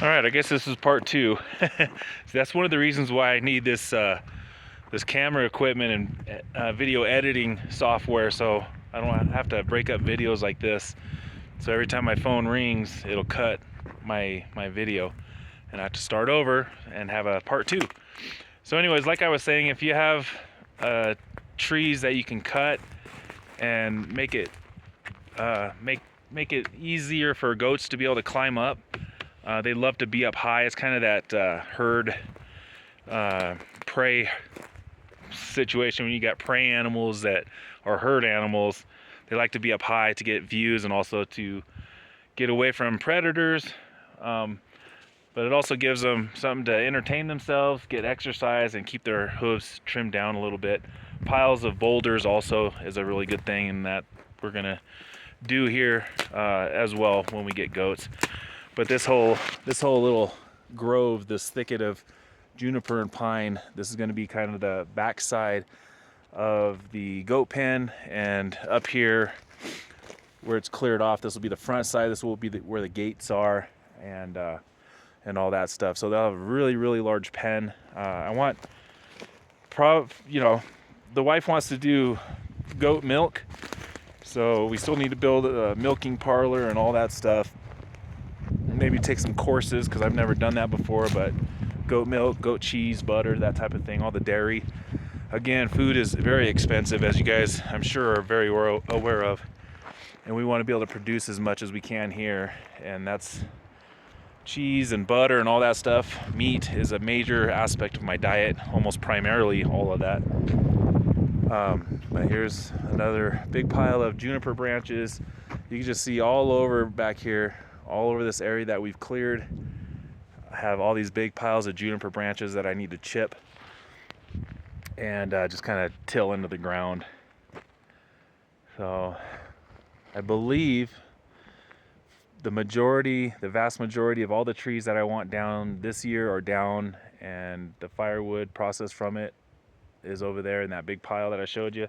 All right, I guess this is part two. So that's one of the reasons why I need this this camera equipment and video editing software, so I don't have to break up videos like this. So every time my phone rings, it'll cut my video, and I have to start over and have a part two. So, anyways, like I was saying, if you have trees that you can cut and make it make it easier for goats to be able to climb up. They love to be up high. It's kind of that herd prey situation when you got prey animals that are herd animals. They like to be up high to get views and also to get away from predators. But it also gives them something to entertain themselves, get exercise, and keep their hooves trimmed down a little bit. Piles of boulders also is a really good thing, and that we're gonna do here as well when we get goats. But this whole little grove, this thicket of juniper and pine, this is going to be kind of the backside of the goat pen, and up here where it's cleared off, this will be the front side. This will be where the gates are, and all that stuff. So they'll have a really large pen. I want, the wife wants to do goat milk, so we still need to build a milking parlor and all that stuff. Maybe take some courses, because I've never done that before, but goat milk, goat cheese, butter, that type of thing, all the dairy. Again, food is very expensive, as you guys I'm sure are very aware of, and we want to be able to produce as much as we can here, and that's cheese and butter and all that stuff. Meat is a major aspect of my diet, almost primarily all of that. But here's another big pile of juniper branches. You can just see all over back here, all over this area that we've cleared. I have all these big piles of juniper branches that I need to chip and just kind of till into the ground. So I believe the vast majority of all the trees that I want down this year are down, and the firewood process from it is over there in that big pile that I showed you.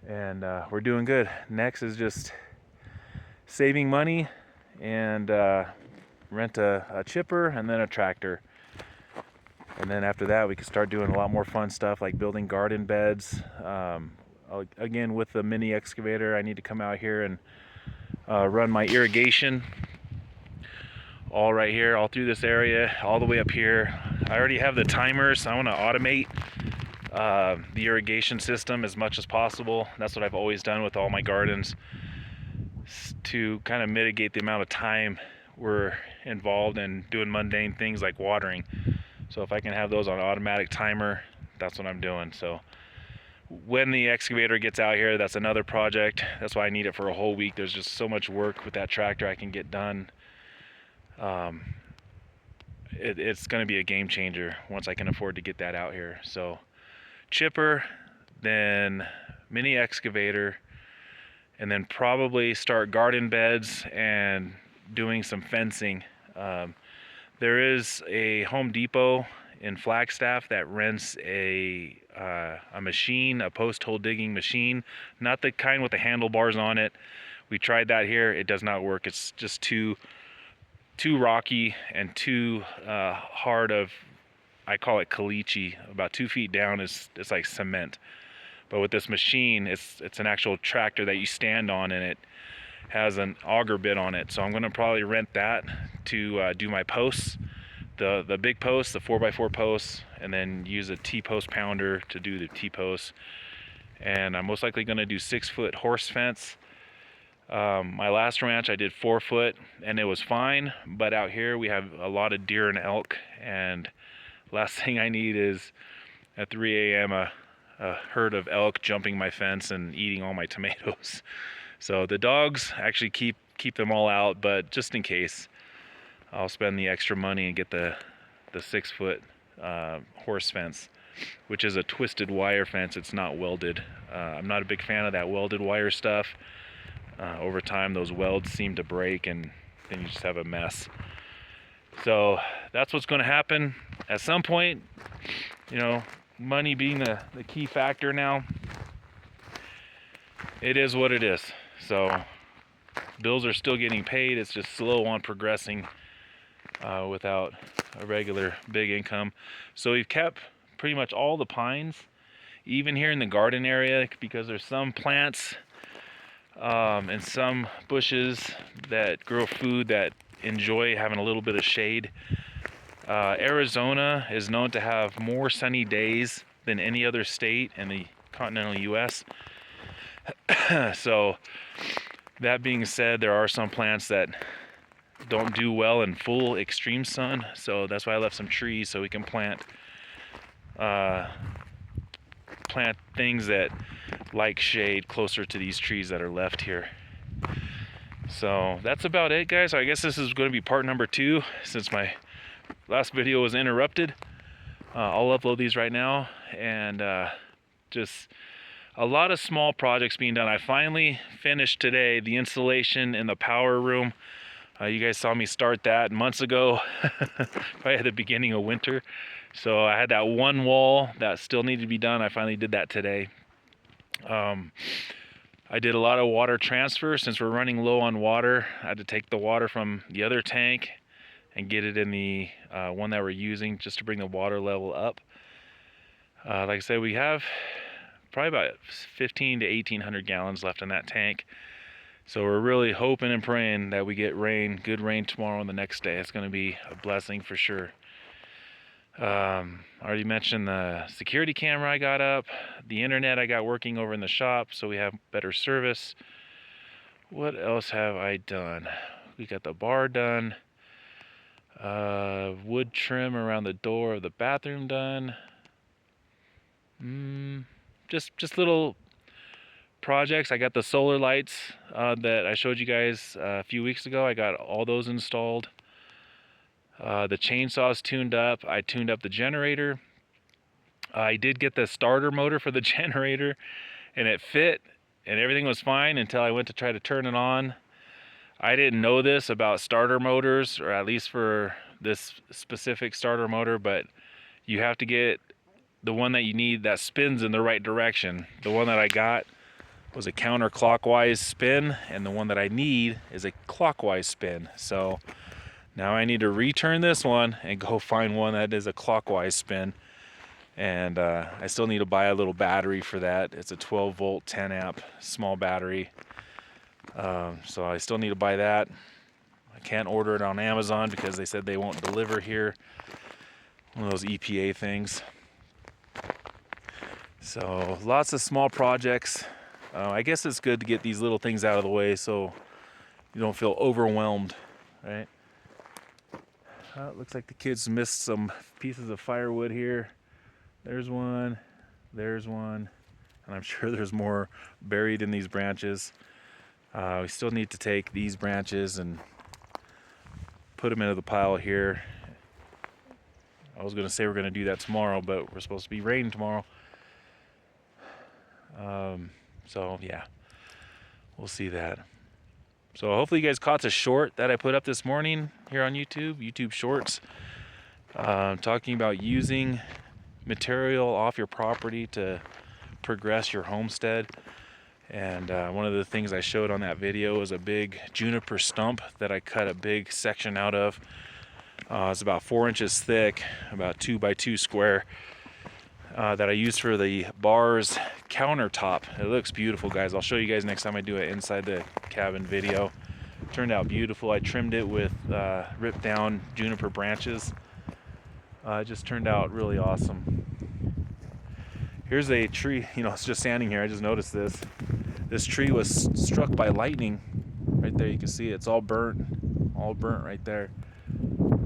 And we're doing good. Next is just saving money and rent a chipper and then a tractor. And then after that, we can start doing a lot more fun stuff like building garden beds. Again, with the mini excavator, I need to come out here and run my irrigation all right here, all through this area, all the way up here. I already have the timers, so I want to automate the irrigation system as much as possible. That's what I've always done with all my gardens, to kind of mitigate the amount of time we're involved in doing mundane things like watering. So if I can have those on automatic timer, that's what I'm doing. So when the excavator gets out here, that's another project. That's why I need it for a whole week. There's just so much work with that tractor I can get done. It's going to be a game changer once I can afford to get that out here. So chipper, then mini excavator, and then probably start garden beds and doing some fencing. There is a Home Depot in Flagstaff that rents a machine, a post hole digging machine, not the kind with the handlebars on it. We tried that here. It does not work. It's just too rocky and too hard of, I call it caliche. About 2 feet down it's like cement. But with this machine, it's an actual tractor that you stand on, and it has an auger bit on it. So I'm going to probably rent that to do my posts, the big posts, the 4x4 posts, and then use a T-post pounder to do the T-posts. And I'm most likely going to do 6-foot horse fence. My last ranch I did 4 foot and it was fine, but out here we have a lot of deer and elk, and last thing I need is at 3 a.m. a herd of elk jumping my fence and eating all my tomatoes. So the dogs actually keep them all out, but just in case, I'll spend the extra money and get the 6-foot horse fence, which is a twisted wire fence. It's not welded. I'm not a big fan of that welded wire stuff. Over time, those welds seem to break, and then you just have a mess. So that's what's going to happen at some point. Money being the key factor now, it is what it is. So bills are still getting paid. It's just slow on progressing without a regular big income. So we've kept pretty much all the pines, even here in the garden area, because there's some plants and some bushes that grow food that enjoy having a little bit of shade. Arizona is known to have more sunny days than any other state in the continental US. So that being said, there are some plants that don't do well in full extreme sun, so that's why I left some trees so we can plant things that like shade closer to these trees that are left here. So that's about it, guys. So I guess this is going to be part number 2 since my last video was interrupted. I'll upload these right now, and just a lot of small projects being done. I finally finished today the installation in the power room. You guys saw me start that months ago, probably at the beginning of winter. So I had that one wall that still needed to be done. I finally did that today. I did a lot of water transfer. Since we're running low on water, I had to take the water from the other tank and get it in the one that we're using just to bring the water level up. Like I said, we have probably about 15 to 1800 gallons left in that tank. So we're really hoping and praying that we get rain, good rain tomorrow and the next day. It's going to be a blessing for sure. I already mentioned the security camera I got up, the internet I got working over in the shop so we have better service. What else have I done? We got the bar done. Wood trim around the door of the bathroom done. Just little projects. I got the solar lights that I showed you guys a few weeks ago. I got all those installed. The chainsaw's tuned up. I tuned up the generator. I did get the starter motor for the generator, and it fit and everything was fine until I went to try to turn it on. I didn't know this about starter motors, or at least for this specific starter motor, but you have to get the one that you need that spins in the right direction. The one that I got was a counterclockwise spin, and the one that I need is a clockwise spin. So now I need to return this one and go find one that is a clockwise spin. And I still need to buy a little battery for that. It's a 12 volt 10 amp small battery. So I still need to buy that. I can't order it on Amazon because they said they won't deliver here. One of those EPA things. So lots of small projects. I guess it's good to get these little things out of the way so you don't feel overwhelmed, right? It looks like the kids missed some pieces of firewood here. There's one, and I'm sure there's more buried in these branches. We still need to take these branches and put them into the pile here. I was going to say we're going to do that tomorrow, but we're supposed to be raining tomorrow. So yeah, we'll see that. So hopefully you guys caught the short that I put up this morning here on YouTube Shorts, talking about using material off your property to progress your homestead. And one of the things I showed on that video was a big juniper stump that I cut a big section out of. It's about 4 inches thick, about 2 by 2 square, that I used for the bar's countertop. It looks beautiful, guys. I'll show you guys next time I do it inside the cabin video. Turned out beautiful. I trimmed it with ripped down juniper branches. It just turned out really awesome. Here's a tree, it's just standing here. I just noticed this. This tree was struck by lightning. Right there, you can see it's all burnt right there.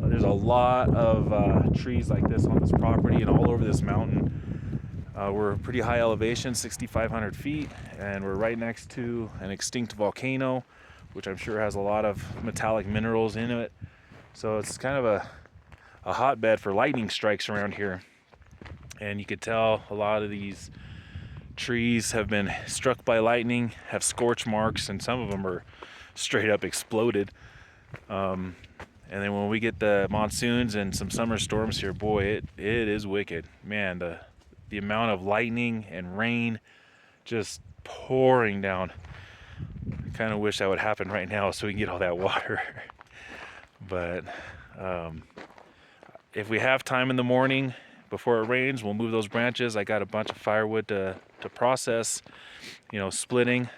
There's a lot of trees like this on this property and all over this mountain. We're pretty high elevation, 6,500 feet, and we're right next to an extinct volcano, which I'm sure has a lot of metallic minerals in it. So it's kind of a hotbed for lightning strikes around here. And you could tell a lot of these trees have been struck by lightning, have scorch marks, and some of them are straight up exploded. And then when we get the monsoons and some summer storms here, boy, it is wicked. Man, the amount of lightning and rain just pouring down. I kind of wish that would happen right now so we can get all that water. But If we have time in the morning before it rains, we'll move those branches. I got a bunch of firewood to process, you know, splitting.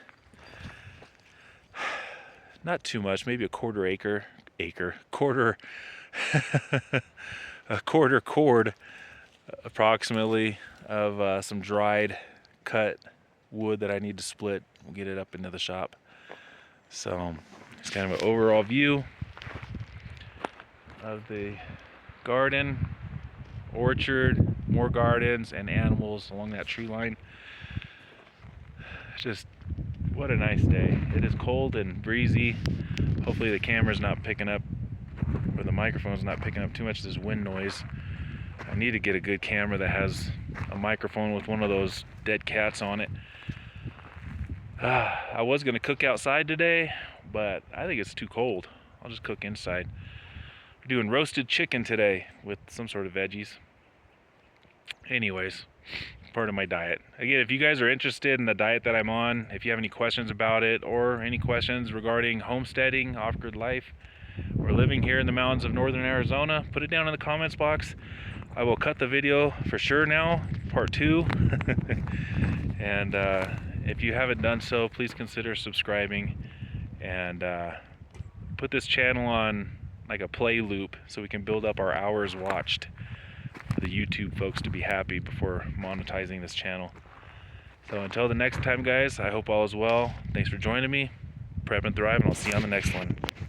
Not too much, maybe a quarter a quarter cord approximately of some dried cut wood that I need to split. We'll get it up into the shop. So it's kind of an overall view of the garden, orchard, more gardens, and animals along that tree line. Just what a nice day. It is cold and breezy. Hopefully the camera's not picking up, or the microphone's not picking up too much of this wind noise. I need to get a good camera that has a microphone with one of those dead cats on it. I was going to cook outside today, but I think it's too cold. I'll just cook inside. We're doing roasted chicken today with some sort of veggies. Anyways, part of my diet. Again, if you guys are interested in the diet that I'm on, if you have any questions about it or any questions regarding homesteading, off-grid life, or living here in the mountains of northern Arizona, put it down in the comments box. I will cut the video for sure now, part 2. And if you haven't done so, please consider subscribing and put this channel on like a play loop so we can build up our hours watched for the YouTube folks to be happy before monetizing this channel. So until the next time, guys, I hope all is well. Thanks for joining me. Prep and thrive, and I'll see you on the next one.